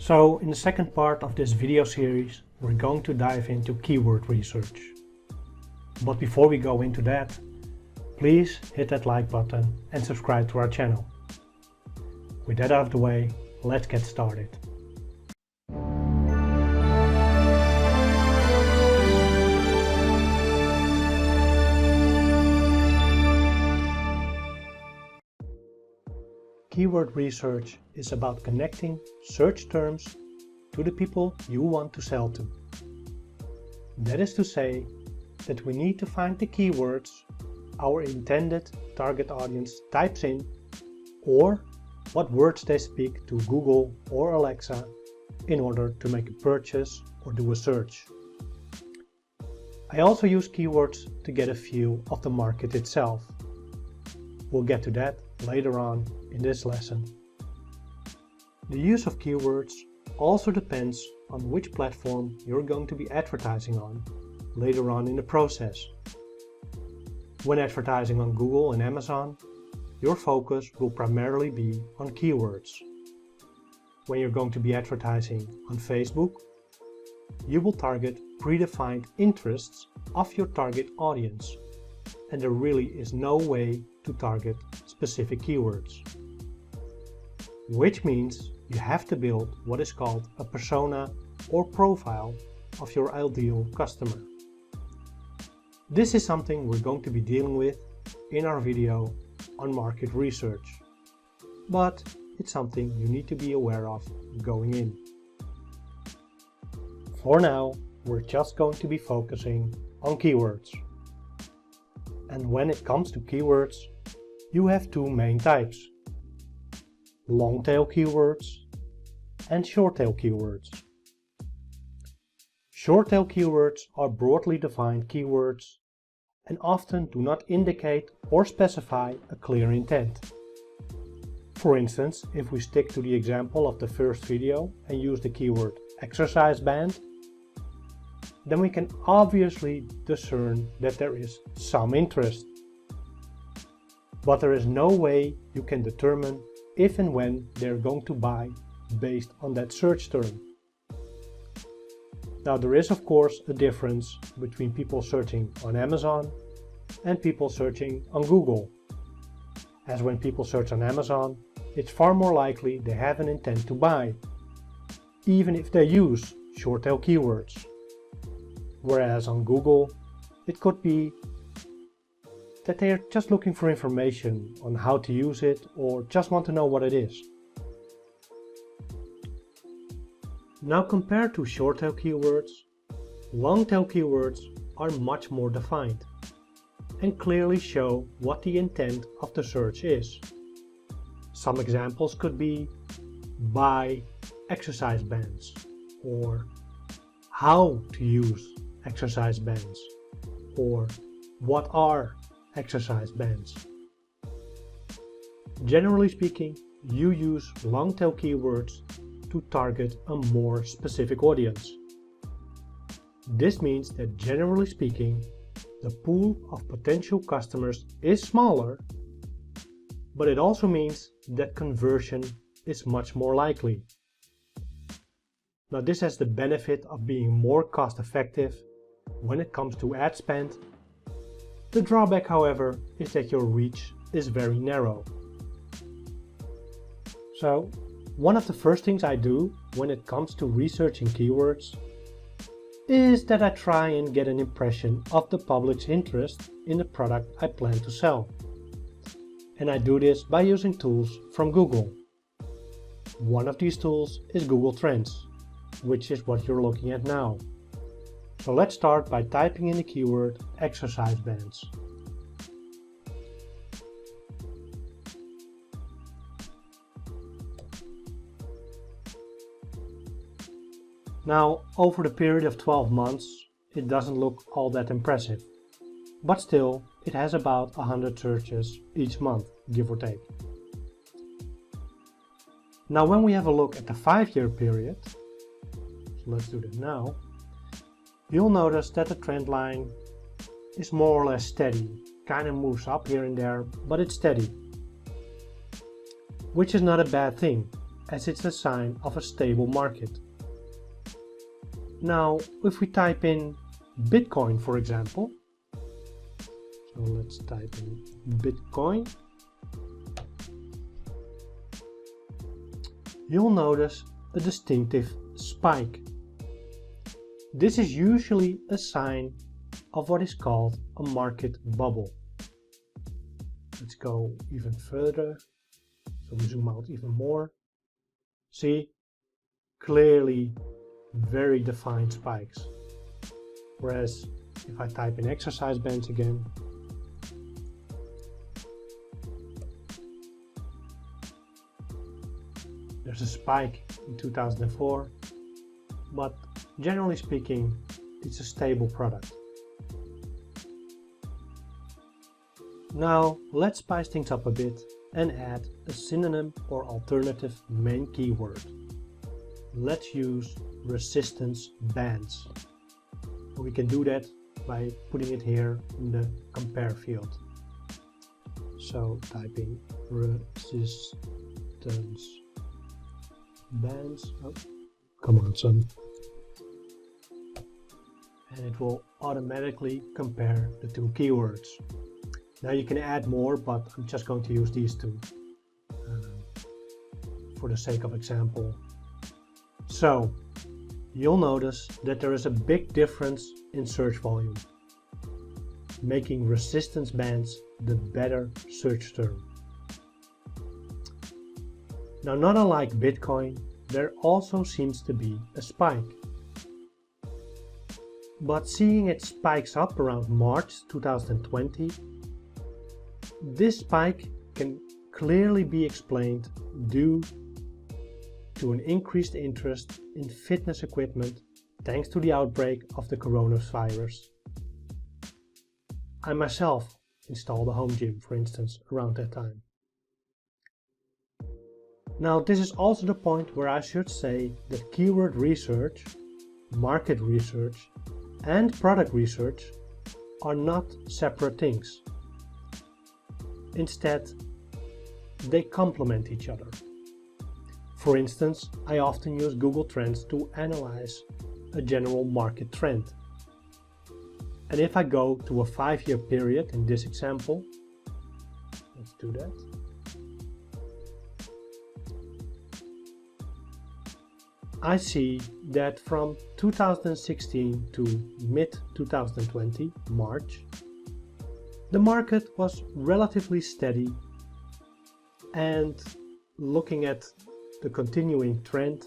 So in the second part of this video series, we're going to dive into keyword research. But before we go into that, please hit that like button and subscribe to our channel. With that out of the way, let's get started. Keyword research is about connecting search terms to the people you want to sell to. That is to say that we need to find the keywords our intended target audience types in, or what words they speak to Google or Alexa in order to make a purchase or do a search. I also use keywords to get a feel of the market itself. We'll get to that later on in this lesson. The use of keywords also depends on which platform you're going to be advertising on later on in the process. When advertising on Google and Amazon, your focus will primarily be on keywords. When you're going to be advertising on Facebook, you will target predefined interests of your target audience, and there really is no way to target specific keywords. Which means you have to build what is called a persona or profile of your ideal customer. This is something we're going to be dealing with in our video on market research, but it's something you need to be aware of going in. For now, we're just going to be focusing on keywords. And when it comes to keywords, you have two main types: long-tail keywords and short-tail keywords. Short-tail keywords are broadly defined keywords and often do not indicate or specify a clear intent. For instance, if we stick to the example of the first video and use the keyword exercise band, then we can obviously discern that there is some interest. But there is no way you can determine if and when they're going to buy based on that search term. Now there is of course a difference between people searching on Amazon and people searching on Google. As when people search on Amazon, it's far more likely they have an intent to buy, even if they use short-tail keywords. Whereas on Google, it could be that they are just looking for information on how to use it or just want to know what it is. Now compared to short-tail keywords, long-tail keywords are much more defined and clearly show what the intent of the search is. Some examples could be buy exercise bands or how to use exercise bands or what are exercise bands. Generally speaking, you use long-tail keywords to target a more specific audience. This means that generally speaking, the pool of potential customers is smaller, but it also means that conversion is much more likely. Now this has the benefit of being more cost effective when it comes to ad spend. The drawback, however, is that your reach is very narrow. So, one of the first things I do when it comes to researching keywords is that I try and get an impression of the public's interest in the product I plan to sell. And I do this by using tools from Google. One of these tools is Google Trends, which is what you're looking at now. So let's start by typing in the keyword exercise bands. Now, over the period of 12 months, it doesn't look all that impressive. But still, it has about 100 searches each month, give or take. Now when we have a look at the 5-year period, so let's do that now, you'll notice that the trend line is more or less steady. Kind of moves up here and there, but it's steady. Which is not a bad thing. as it's a sign of a stable market. Now, if we type in Bitcoin, for example, so let's type in Bitcoin, you'll notice a distinctive spike. This is usually a sign of what is called a market bubble. Let's go even further, so we zoom out even more. See, clearly very defined spikes. Whereas if I type in exercise bands again, there's a spike in 2004, but generally speaking, it's a stable product. Now let's spice things up a bit and add a synonym or alternative main keyword. Let's use resistance bands. We can do that by putting it here in the compare field. So typing resistance bands. Oh, come on, son. And it will automatically compare the two keywords. Now you can add more, but I'm just going to use these two for the sake of example. So you'll notice that there is a big difference in search volume, making resistance bands the better search term. Now, not unlike Bitcoin, there also seems to be a spike. But seeing it spikes up around March 2020, this spike can clearly be explained due to an increased interest in fitness equipment thanks to the outbreak of the coronavirus. I myself installed a home gym, for instance, around that time. Now, this is also the point where I should say that keyword research, market research, and product research are not separate things. Instead, they complement each other. For instance, I often use Google Trends to analyze a general market trend. And if I go to a 5-year period in this example, let's do that. I see that from 2016 to mid-2020, March, the market was relatively steady, and looking at the continuing trend,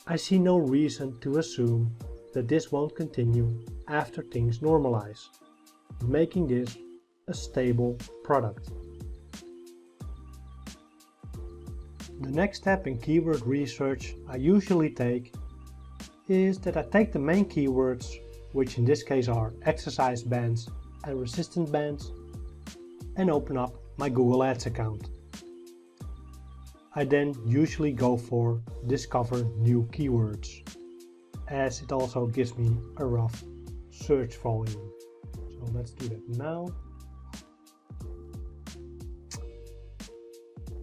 I see no reason to assume that this won't continue after things normalize, making this a stable product. The next step in keyword research I usually take is that I take the main keywords, which in this case are exercise bands and resistance bands, and open up my Google Ads account. I then usually go for discover new keywords, as it also gives me a rough search volume. So let's do that now.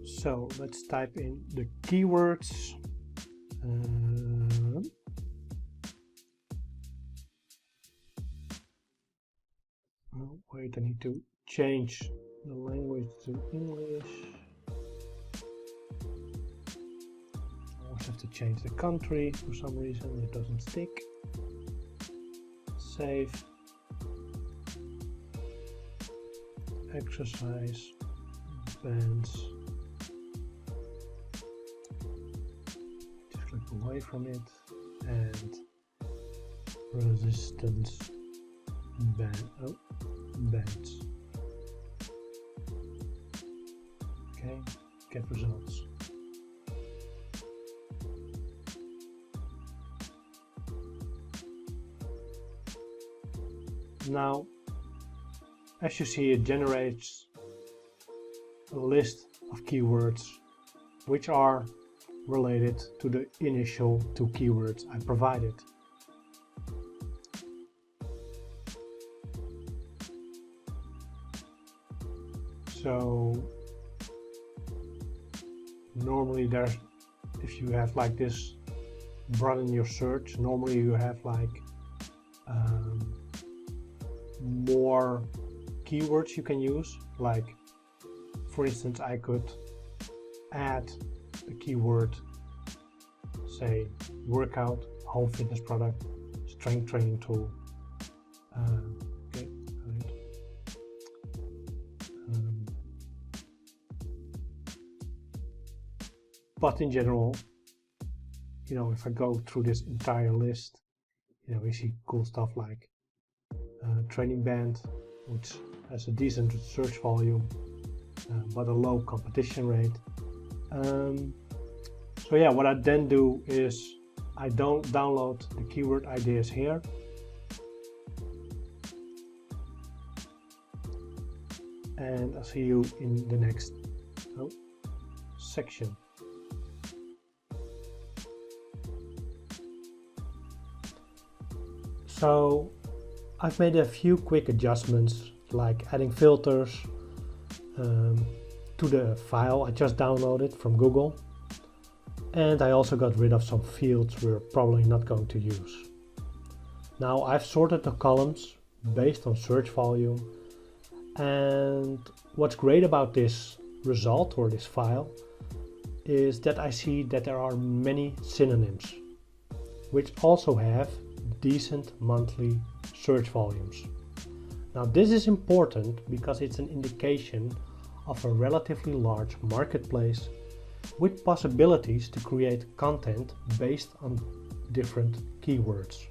So let's type in the keywords. Oh, wait, I need to change the language to English. I always have to change the country for some reason, it doesn't stick. Save. Exercise bands. Just click away from it, and resistance bands. Okay, get results. Now, as you see, it generates a list of keywords which are related to the initial two keywords I provided. So normally there's if you have like this broaden your search, normally you have like more keywords you can use. Like for instance, I could add a keyword, say workout, home fitness product, strength training tool. Okay, right. But in general, you know, if I go through this entire list, you know, we see cool stuff like training band, which has a decent search volume, but a low competition rate. So yeah, what I then do is I don't download the keyword ideas here. And I'll see you in the next section. So I've made a few quick adjustments, like adding filters to the file I just downloaded from Google. And I also got rid of some fields we're probably not going to use. Now I've sorted the columns based on search volume. And what's great about this result or this file is that I see that there are many synonyms, which also have decent monthly search volumes. Now this is important because it's an indication of a relatively large marketplace with possibilities to create content based on different keywords.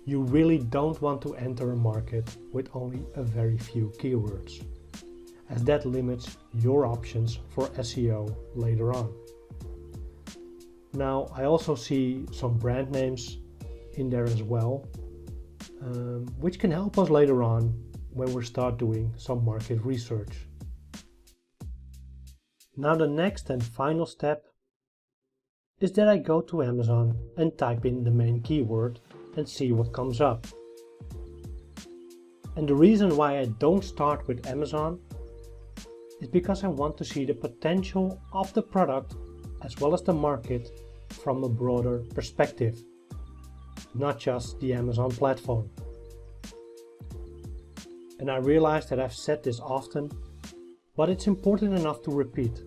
You really don't want to enter a market with only a very few keywords, as that limits your options for SEO later on. Now I also see some brand names in there as well, which can help us later on when we start doing some market research. Now the next and final step is that I go to Amazon and type in the main keyword and see what comes up. And the reason why I don't start with Amazon is because I want to see the potential of the product as well as the market from a broader perspective, not just the Amazon platform. And I realize that I've said this often, but it's important enough to repeat.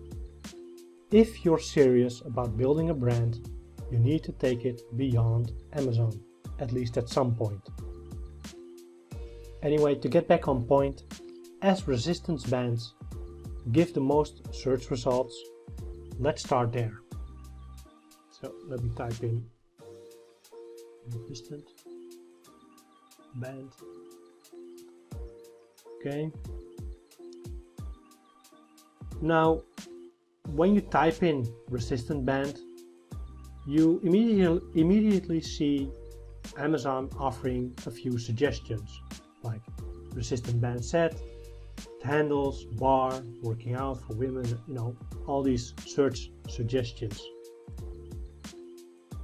If you're serious about building a brand, you need to take it beyond Amazon, at least at some point. Anyway, to get back on point, as resistance bands give the most search results, let's start there. So let me type in resistant band. Okay. Now, when you type in resistant band, you immediately see Amazon offering a few suggestions, like resistant band set, handles, bar, working out for women, you know, all these search suggestions.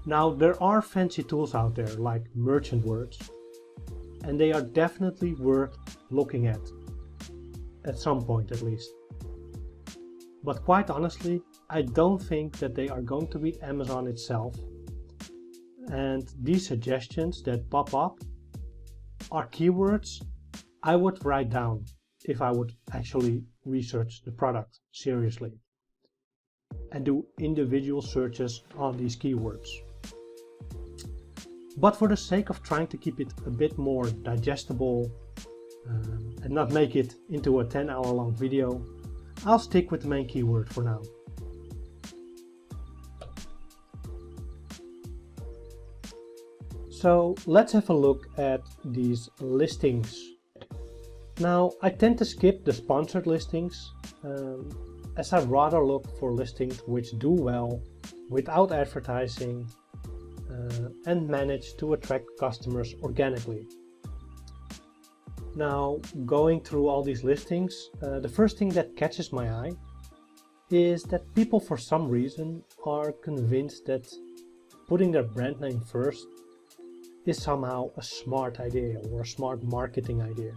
Now there are fancy tools out there like merchant words, and they are definitely worth looking at some point at least. But quite honestly, I don't think that they are going to be Amazon itself. And these suggestions that pop up are keywords I would write down if I would actually research the product seriously and do individual searches on these keywords. But for the sake of trying to keep it a bit more digestible and not make it into a 10-hour-long video, I'll stick with the main keyword for now. So let's have a look at these listings. Now I tend to skip the sponsored listings as I rather look for listings which do well without advertising and manage to attract customers organically. Now, going through all these listings, the first thing that catches my eye is that people for some reason are convinced that putting their brand name first is somehow a smart idea or a smart marketing idea.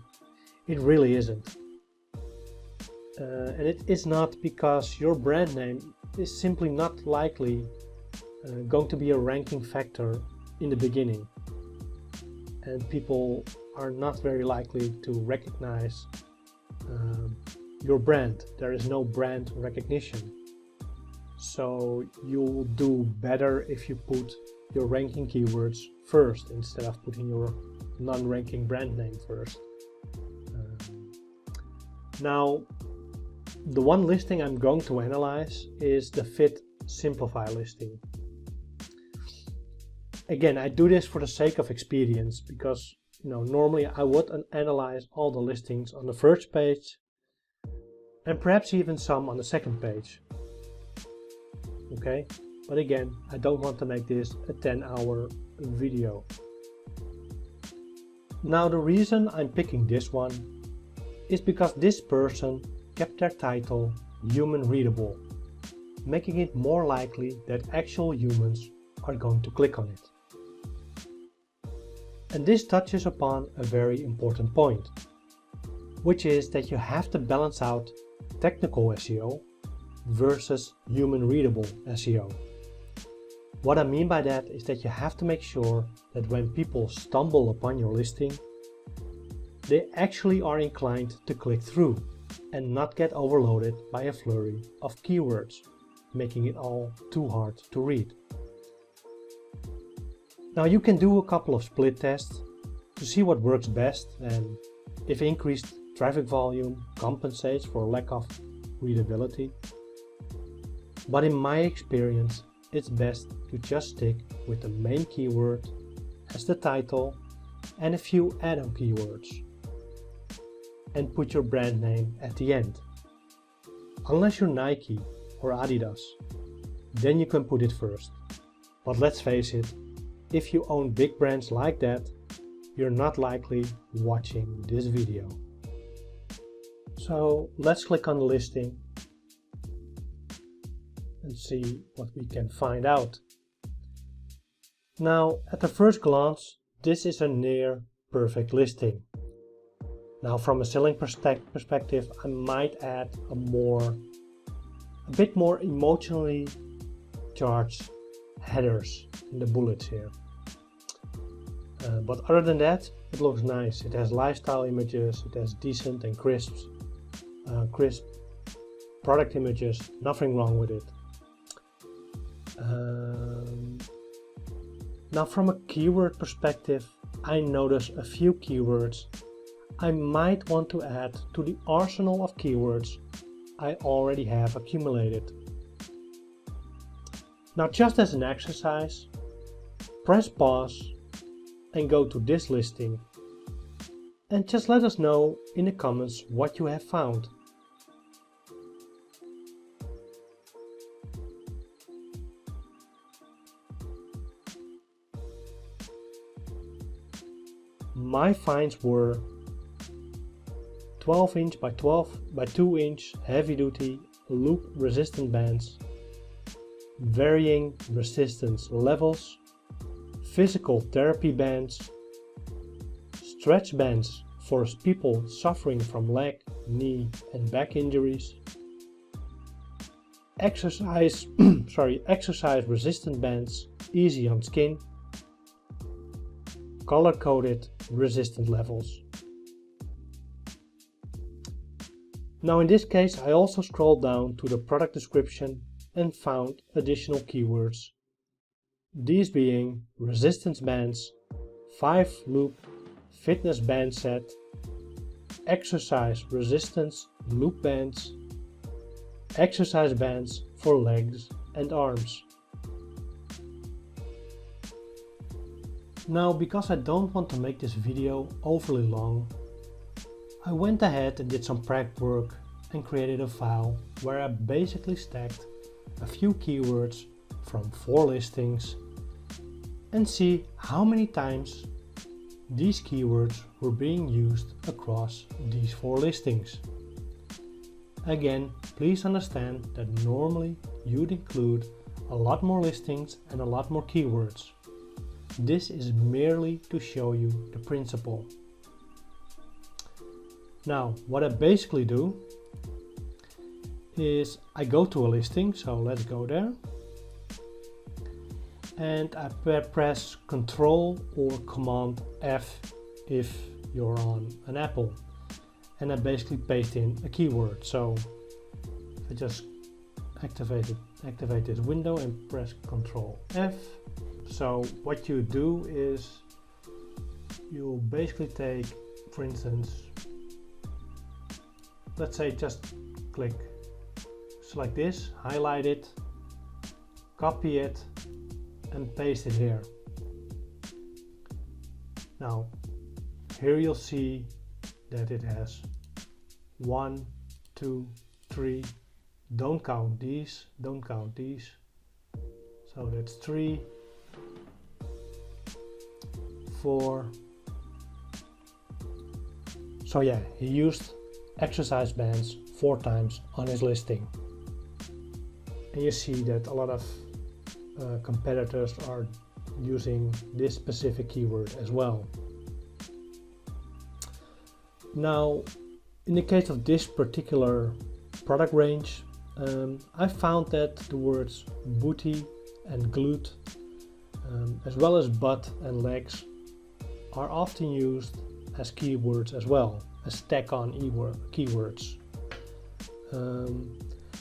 It really isn't. And it is not, because your brand name is simply not likely going to be a ranking factor in the beginning, and people are not very likely to recognize your brand. There is no brand recognition. So you'll do better if you put your ranking keywords first instead of putting your non-ranking brand name first. Now, the one listing I'm going to analyze is the Fit Simplify listing. Again, I do this for the sake of experience because normally I would analyze all the listings on the first page and perhaps even some on the second page. Okay, but again, I don't want to make this a 10-hour video. Now, the reason I'm picking this one is because this person kept their title human readable, making it more likely that actual humans are going to click on it. And this touches upon a very important point, which is that you have to balance out technical SEO versus human readable SEO. What I mean by that is that you have to make sure that when people stumble upon your listing, they actually are inclined to click through and not get overloaded by a flurry of keywords, making it all too hard to read. Now, you can do a couple of split tests to see what works best and if increased traffic volume compensates for lack of readability. But in my experience, it's best to just stick with the main keyword as the title and a few add-on keywords, and put your brand name at the end. Unless you're Nike or Adidas, then you can put it first. But let's face it, if you own big brands like that, you're not likely watching this video. So let's click on the listing and see what we can find out. Now, at the first glance, this is a near perfect listing. Now, from a selling perspective, I might add a bit more emotionally charged headers in the bullets here. But other than that, it looks nice. It has lifestyle images, it has decent and crisp product images, nothing wrong with it. Now, from a keyword perspective, I notice a few keywords I might want to add to the arsenal of keywords I already have accumulated. Now, just as an exercise, press pause and go to this listing and just let us know in the comments what you have found. My finds were 12 inch by 12 by 2 inch heavy duty loop resistant bands, varying resistance levels, physical therapy bands, stretch bands for people suffering from leg, knee and back injuries, exercise resistant bands, easy on skin, color-coded resistant levels. Now, in this case, I also scrolled down to the product description and found additional keywords, these being resistance bands, 5-loop fitness band set, exercise resistance loop bands, exercise bands for legs and arms. Now, because I don't want to make this video overly long, I went ahead and did some prep work and created a file where I basically stacked a few keywords from 4 listings and see how many times these keywords were being used across these 4 listings. Again, please understand that normally you'd include a lot more listings and a lot more keywords. This is merely to show you the principle. Now, what I basically do is I go to a listing, so let's go there. And I press Ctrl or Command F if you're on an Apple. And I basically paste in a keyword. So I just activate this window and press Ctrl F. So what you do is you'll basically take, for instance, let's say just select this, highlight it, copy it, and paste it here. Now, here you'll see that it has 1, 2, 3, don't count these. So that's 3, 4. So yeah, he used exercise bands 4 times on his listing. And you see that a lot of competitors are using this specific keyword as well. Now, in the case of this particular product range, I found that the words booty and glute, as well as butt and legs, are often used as keywords as well, as tag-on keywords.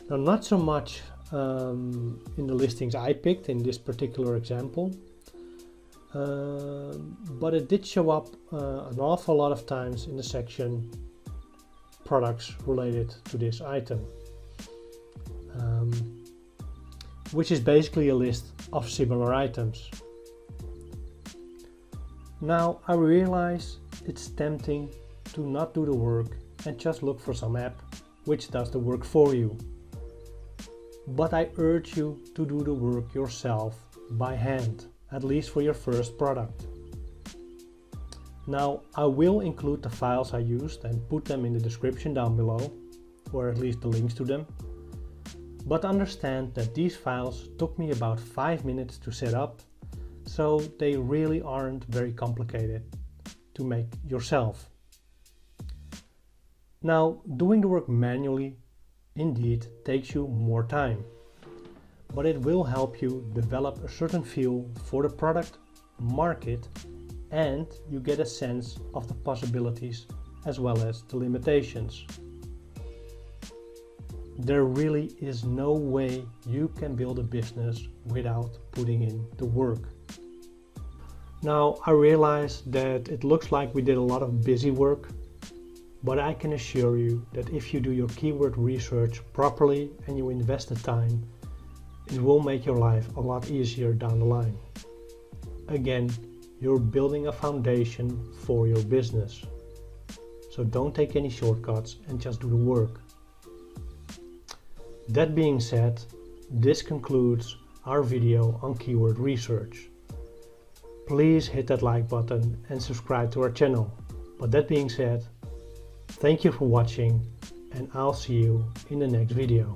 Now, not so much in the listings I picked in this particular example, but it did show up an awful lot of times in the section products related to this item, which is basically a list of similar items. Now I realize it's tempting to not do the work and just look for some app which does the work for you. But I urge you to do the work yourself by hand, at least for your first product. Now, I will include the files I used and put them in the description down below, or at least the links to them. But understand that these files took me about 5 minutes to set up, so they really aren't very complicated to make yourself. Now, doing the work manually indeed takes you more time, but it will help you develop a certain feel for the product, market, and you get a sense of the possibilities as well as the limitations. There really is no way you can build a business without putting in the work. Now, I realize that it looks like we did a lot of busy work, but I can assure you that if you do your keyword research properly and you invest the time, it will make your life a lot easier down the line. Again, you're building a foundation for your business. So don't take any shortcuts and just do the work. That being said, this concludes our video on keyword research. Please hit that like button and subscribe to our channel. But that being said, thank you for watching, and I'll see you in the next video.